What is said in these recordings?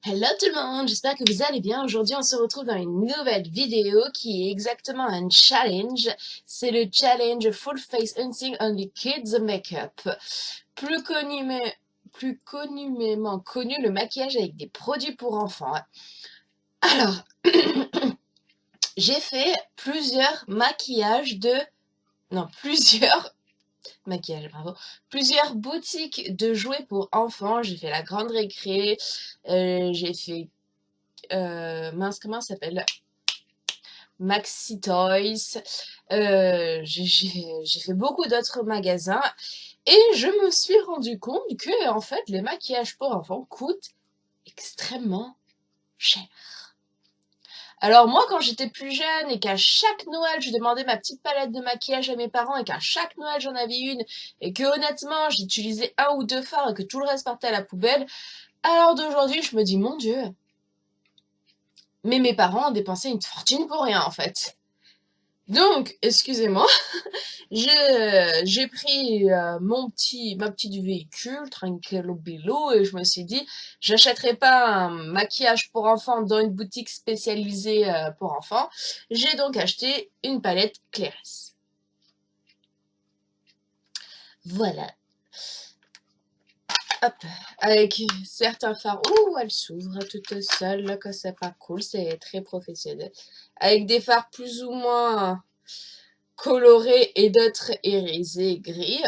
Hello tout le monde, j'espère que vous allez bien. Aujourd'hui, on se retrouve dans une nouvelle vidéo qui est exactement un challenge. C'est le challenge Full Face Hunting Only Kids Makeup. Plus communément connu le maquillage avec des produits pour enfants. Alors, j'ai fait plusieurs maquillages de... Non, plusieurs maquillage, bravo. Plusieurs boutiques de jouets pour enfants. J'ai fait la Grande Récré, j'ai fait mince, comment ça s'appelle? Maxi Toys. J'ai fait beaucoup d'autres magasins et je me suis rendu compte que, en fait, les maquillages pour enfants coûtent extrêmement cher. Alors moi, quand j'étais plus jeune et qu'à chaque Noël, je demandais ma petite palette de maquillage à mes parents et qu'à chaque Noël, j'en avais une et que honnêtement, j'utilisais un ou deux fards et que tout le reste partait à la poubelle, alors d'aujourd'hui, je me dis, mon Dieu, mais mes parents ont dépensé une fortune pour rien en fait. Donc, excusez-moi, j'ai pris ma petite véhicule, tranquillo bilou, et je me suis dit, j'achèterai pas un maquillage pour enfants dans une boutique spécialisée pour enfants. J'ai donc acheté une palette Clarisse. Voilà. Hop, avec certains fards. Ouh, elle s'ouvre toute seule, là, que c'est pas cool, c'est très professionnel. Avec des fards plus ou moins colorés et d'autres irisés gris.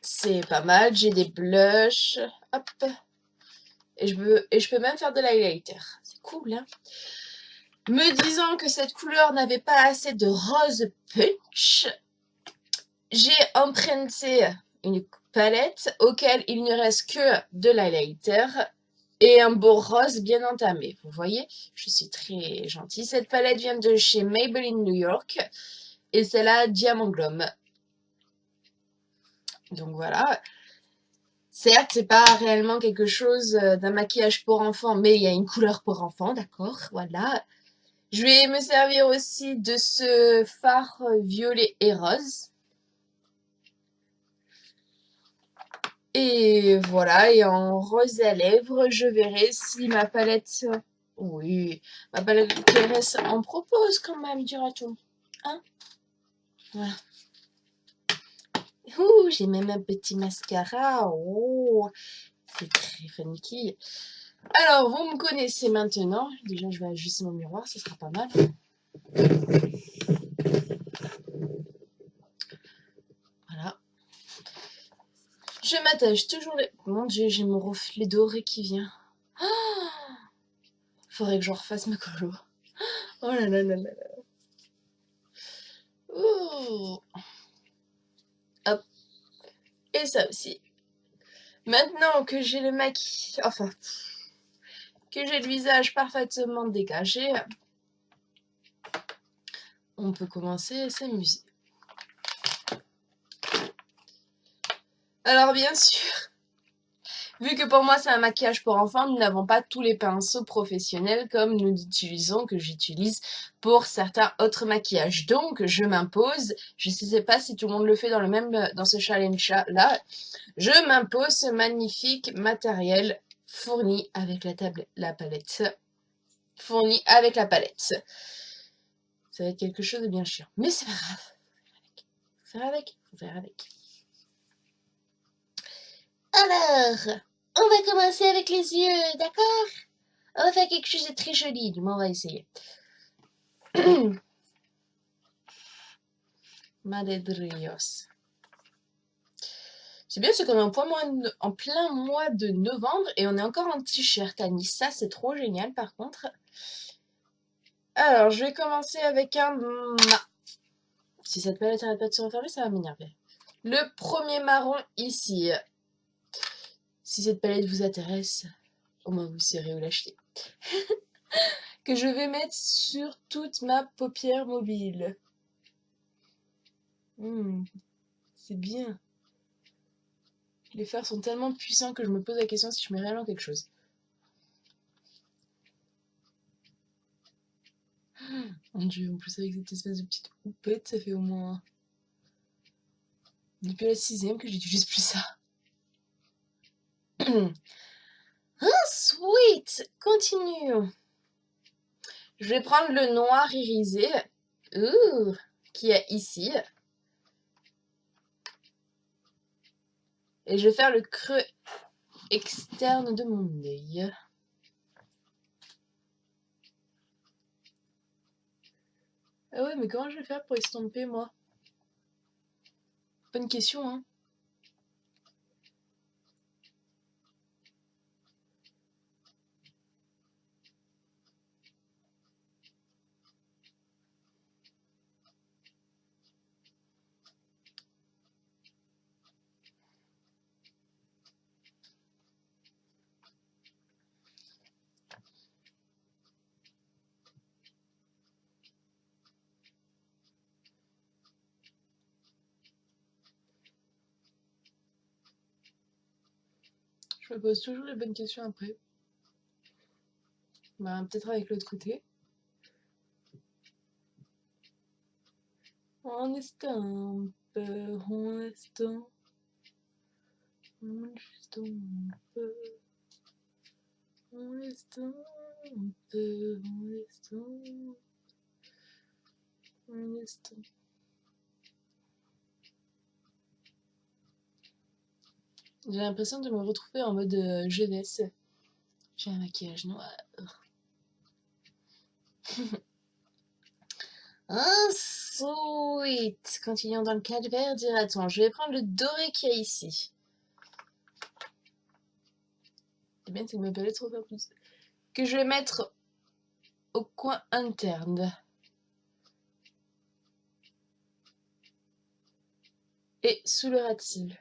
C'est pas mal, j'ai des blushs, hop, et je peux même faire de l'highlighter. C'est cool, hein? Me disant que cette couleur n'avait pas assez de rose punch, j'ai emprunté une palette auquel il ne reste que de l'highlighter et un beau rose bien entamé. Vous voyez, je suis très gentille. Cette palette vient de chez Maybelline New York et c'est la Diamant Glow. Donc voilà. Certes, c'est pas réellement quelque chose d'un maquillage pour enfants, mais il y a une couleur pour enfants, d'accord, voilà. Je vais me servir aussi de ce fard violet et rose. Et voilà, et en rose à lèvres, je verrai si ma palette... Oui, ma palette Clarisse en propose quand même, dira-t-on. Hein? Voilà. Ouh, j'ai même un petit mascara. Oh, c'est très funky. Alors, vous me connaissez maintenant. Déjà, je vais ajuster mon miroir, ce sera pas mal. Voilà. Je m'attache toujours les... Mon Dieu, j'ai mon reflet doré qui vient. Oh, faudrait que je refasse ma colo. Oh là là là là là. Ouh. Hop. Et ça aussi. Maintenant que j'ai le maquillage... Enfin... Que j'ai le visage parfaitement dégagé, on peut commencer à s'amuser. Alors bien sûr, vu que pour moi c'est un maquillage pour enfants, nous n'avons pas tous les pinceaux professionnels comme nous utilisons, que j'utilise pour certains autres maquillages. Donc je m'impose, je ne sais pas si tout le monde le fait dans ce challenge-là, je m'impose ce magnifique matériel fourni avec la palette. Fourni avec la palette. Ça va être quelque chose de bien chiant. Mais c'est pas grave. Faut faire avec. Faut faire avec. Alors, on va commencer avec les yeux, d'accord? On va faire quelque chose de très joli, du moins on va essayer. Madre de Dios. C'est bien, c'est comme en plein mois de novembre et on est encore en t-shirt à Nice. Ça, c'est trop génial par contre. Alors, je vais commencer avec un... Si cette palette n'arrête pas de se refermer, ça va m'énerver. Le premier marron ici. Si cette palette vous intéresse, au moins vous saurez où l'acheter. Que je vais mettre sur toute ma paupière mobile. C'est bien. Les fards sont tellement puissants que je me pose la question si je mets réellement quelque chose. Mon Dieu, en plus avec cette espèce de petite houppette, ça fait au moins... Depuis la 6ème que j'utilise plus ça. Ensuite, continuons. Je vais prendre le noir irisé qui est ici. Et je vais faire le creux externe de mon œil. Ah ouais, mais comment je vais faire pour estomper, moi? Bonne question, hein. Je me pose toujours les bonnes questions après. Bah, peut-être avec l'autre côté. On estompe, on estompe, on estompe, on estompe, on estompe, on estompe. J'ai l'impression de me retrouver en mode jeunesse. J'ai un maquillage noir. Ensuite, continuons dans le calvaire, dira-t-on. Je vais prendre le doré qu'il y a ici. Eh bien, c'est que ma palette trop plus. Que je vais mettre au coin interne. Et sous le ras de cils.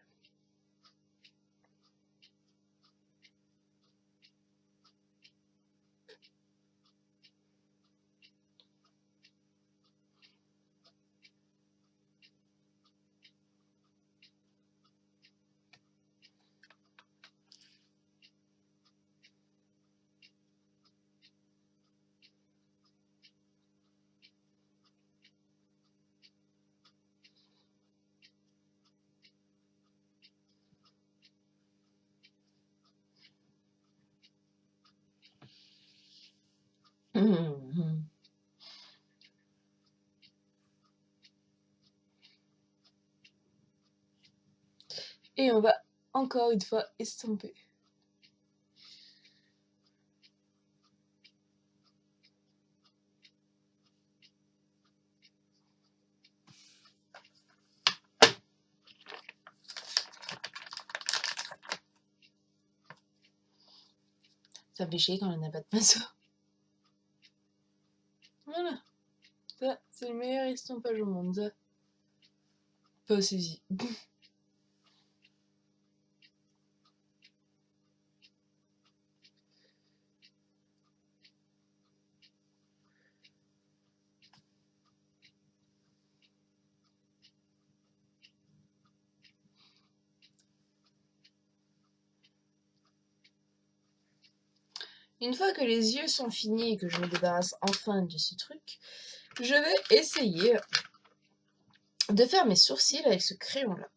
Et on va encore une fois estomper. Ça me fait chier quand on n'a pas de pinceau. Voilà. Ça, c'est le meilleur estompage au monde. Pas aussi. Une fois que les yeux sont finis et que je me débarrasse enfin de ce truc, je vais essayer de faire mes sourcils avec ce crayon-là.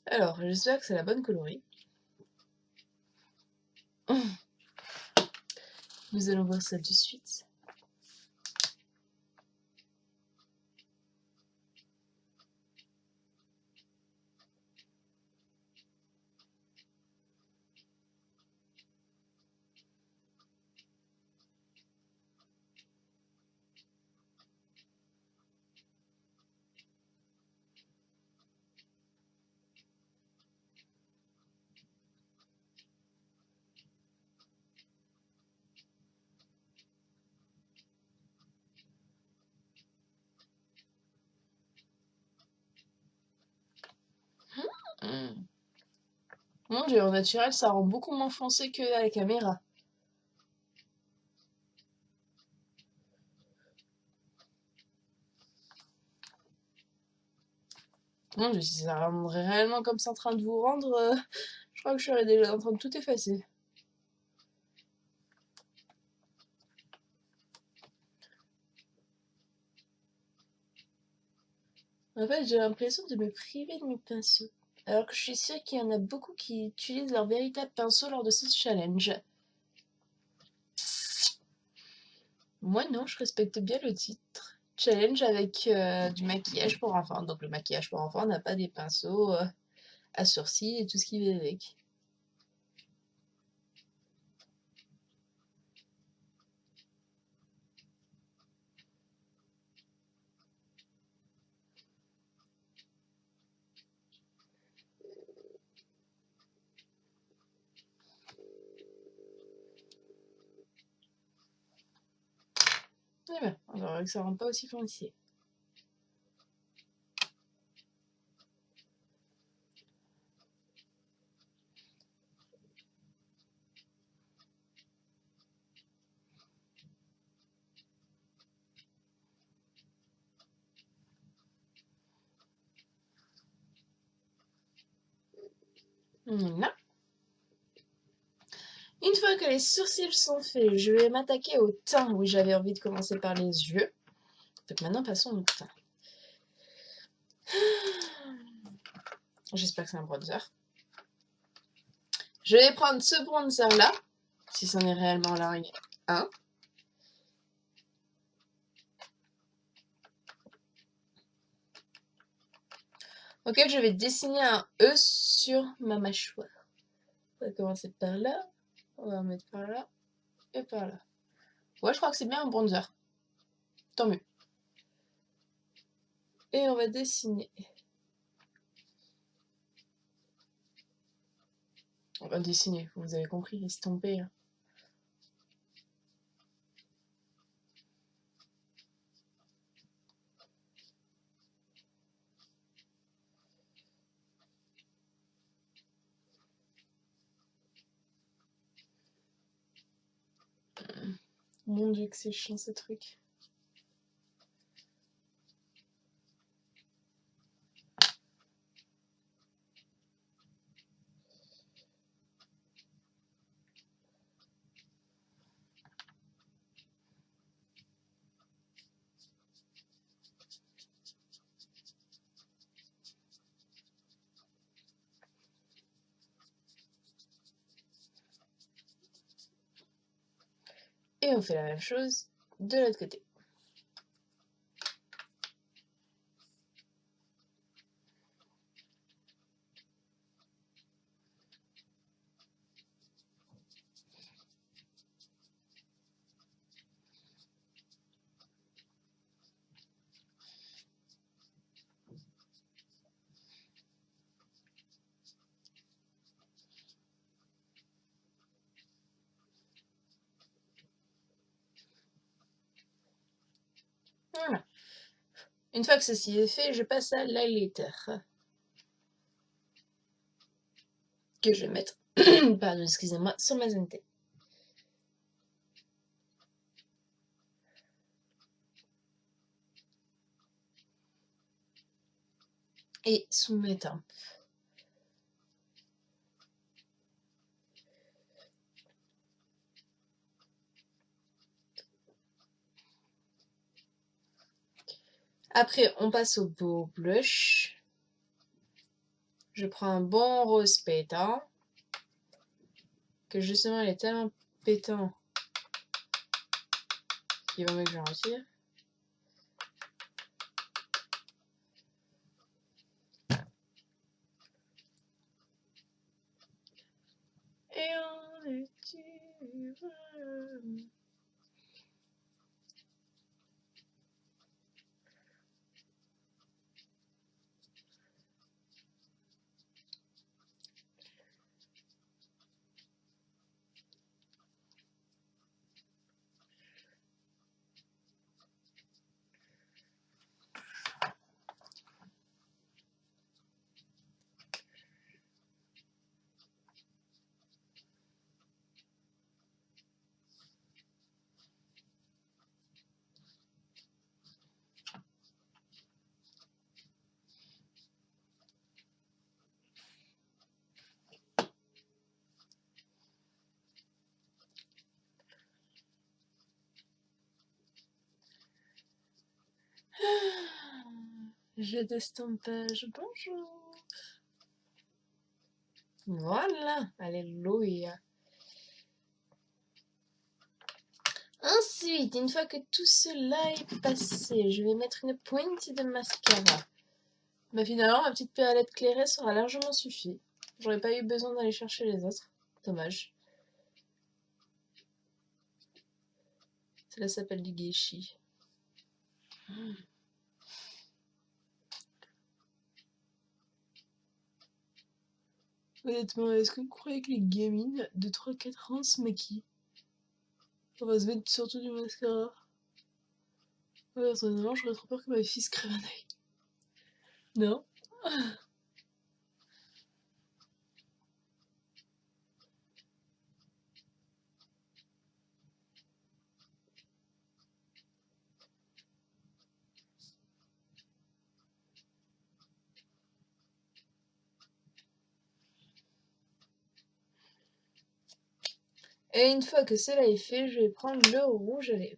Alors, j'espère que c'est la bonne coloris. Nous allons voir ça de suite. Mon dieu, au naturel, ça rend beaucoup moins foncé que à la caméra. Mon dieu, si ça rendrait réellement comme ça en train de vous rendre, je crois que je serais déjà en train de tout effacer. En fait, j'ai l'impression de me priver de mes pinceaux. Alors que je suis sûre qu'il y en a beaucoup qui utilisent leur véritable pinceau lors de ce challenge. Moi non, je respecte bien le titre. Challenge avec du maquillage pour enfants. Donc le maquillage pour enfants n'a pas des pinceaux à sourcils et tout ce qui va avec. Eh bien, on verra que ça rentre pas aussi foncier. Voilà. Une fois que les sourcils sont faits, je vais m'attaquer au teint. Oui, j'avais envie de commencer par les yeux. Donc maintenant, passons au teint. J'espère que c'est un bronzer. Je vais prendre ce bronzer-là, si c'en est réellement là un. Auquel je vais dessiner un E sur ma mâchoire. On va commencer par là, on va mettre par là et par là. Ouais, je crois que c'est bien un bronzer. Tant mieux. Et on va dessiner. On va dessiner, vous avez compris, estomper. Là. Mon dieu que c'est chiant ce truc. Et on fait la même chose de l'autre côté. Voilà. Une fois que ceci est fait, je passe à l'highlighter. Que je vais mettre, pardon, excusez-moi, sur ma zone T. Et sous mes tempes. Après, on passe au beau blush. Je prends un bon rose pétant. Que justement, il est tellement pétant qu'il vaut mieux que j'en retire. Et on est Jeu d'estompage, bonjour. Voilà, alléluia. Ensuite, une fois que tout cela est passé, je vais mettre une pointe de mascara. Bah finalement, ma petite palette clairette aura largement suffi. J'aurais pas eu besoin d'aller chercher les autres. Dommage. Cela s'appelle du gâchis. Honnêtement, est-ce que vous croyez que les gamines de 3-4 ans se maquillent? On va se mettre surtout du mascara. Ouais, personnellement, j'aurais trop peur que ma fille se crève un œil. Non? Et une fois que cela est fait, je vais prendre le rouge à lèvres.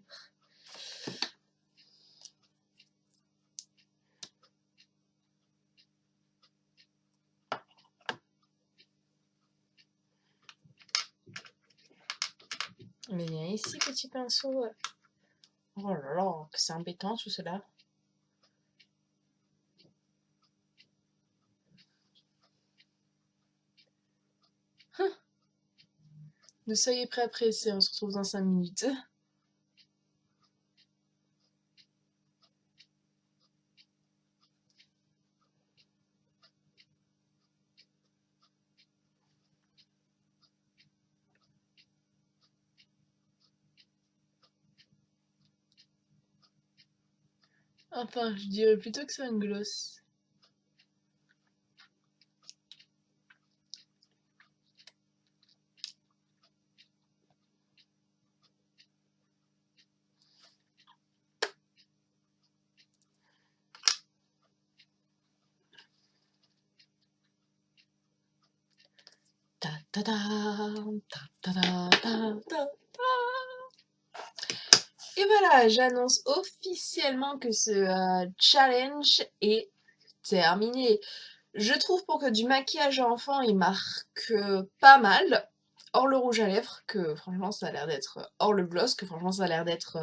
Mais viens ici, petit pinceau. Oh là là, que c'est embêtant tout cela. Ne soyez prêts à presser, on se retrouve dans 5 minutes. Enfin, je dirais plutôt que c'est un gloss. Ta ta ta, ta ta ta ta ta ta. Et voilà, j'annonce officiellement que ce challenge est terminé. Je trouve pour que du maquillage enfant, il marque pas mal. Hors le rouge à lèvres, que franchement ça a l'air d'être... Hors le gloss, que franchement ça a l'air d'être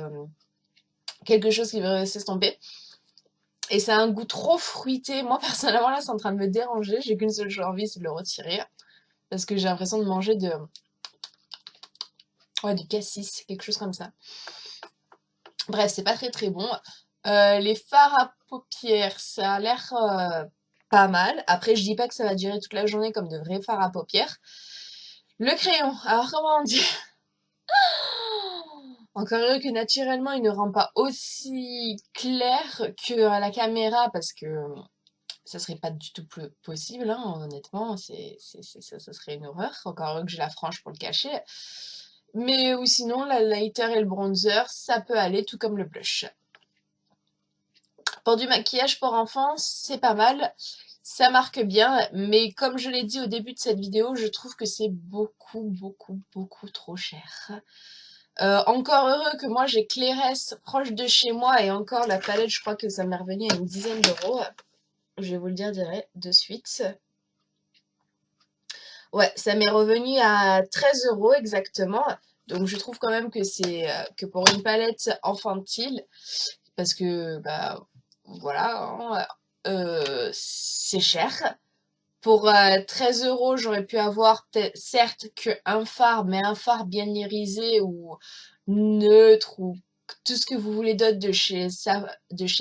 quelque chose qui va s'estomper. Et ça a un goût trop fruité. Moi personnellement là c'est en train de me déranger. J'ai qu'une seule envie, c'est de le retirer. Parce que j'ai l'impression de manger de... Ouais, du cassis, quelque chose comme ça. Bref, c'est pas très très bon. Les fards à paupières, ça a l'air pas mal. Après, je dis pas que ça va durer toute la journée comme de vrais fards à paupières. Le crayon, alors comment on dit? Encore heureux que naturellement il ne rend pas aussi clair que à la caméra parce que ça serait pas du tout plus possible, hein, honnêtement, ça serait une horreur. Encore heureux que j'ai la frange pour le cacher. Mais ou sinon, la lighter et le bronzer, ça peut aller tout comme le blush. Pour du maquillage pour enfants, c'est pas mal. Ça marque bien, mais comme je l'ai dit au début de cette vidéo, je trouve que c'est beaucoup, beaucoup, beaucoup trop cher. Encore heureux que moi j'ai Clairesse proche de chez moi et encore la palette, je crois que ça m'est revenu à une dizaine d'euros. Je vais vous le dire direct de suite. Ouais, ça m'est revenu à 13 euros exactement. Donc je trouve quand même que c'est que pour une palette infantile, parce que bah voilà, hein, c'est cher. Pour 13 euros, j'aurais pu avoir certes qu'un fard, mais un fard bien irisé ou neutre ou tout ce que vous voulez d'autre de chez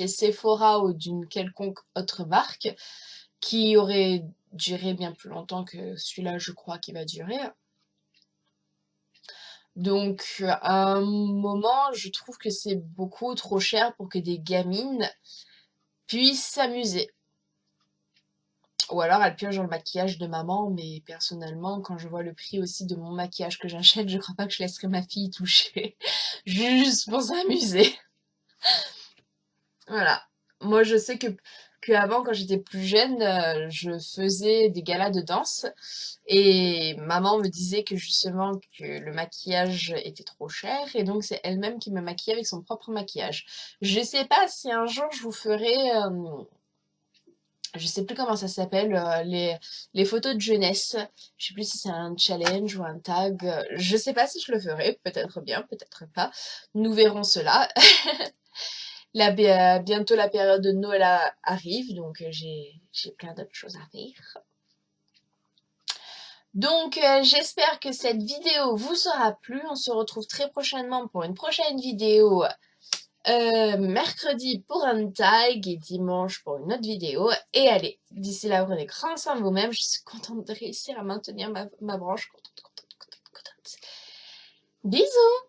Sephora ou d'une quelconque autre marque qui aurait duré bien plus longtemps que celui-là, je crois, qui va durer. Donc, à un moment, je trouve que c'est beaucoup trop cher pour que des gamines puissent s'amuser. Ou alors elle pioche dans le maquillage de maman, mais personnellement, quand je vois le prix aussi de mon maquillage que j'achète, je crois pas que je laisserai ma fille toucher. Juste pour s'amuser. Voilà. Moi, je sais que avant, quand j'étais plus jeune, je faisais des galas de danse et maman me disait que justement que le maquillage était trop cher et donc c'est elle-même qui me maquillait avec son propre maquillage. Je sais pas si un jour je vous ferai Je sais plus comment ça s'appelle, les photos de jeunesse. Je sais plus si c'est un challenge ou un tag. Je sais pas si je le ferai, peut-être bien, peut-être pas. Nous verrons cela. Bientôt la période de Noël arrive, donc j'ai plein d'autres choses à faire. Donc j'espère que cette vidéo vous aura plu. On se retrouve très prochainement pour une prochaine vidéo. Mercredi pour un tag et dimanche pour une autre vidéo. Et allez, d'ici là, prenez grand soin de vous-même. Je suis contente de réussir à maintenir ma branche. Contente, contente, contente, contente. Bisous!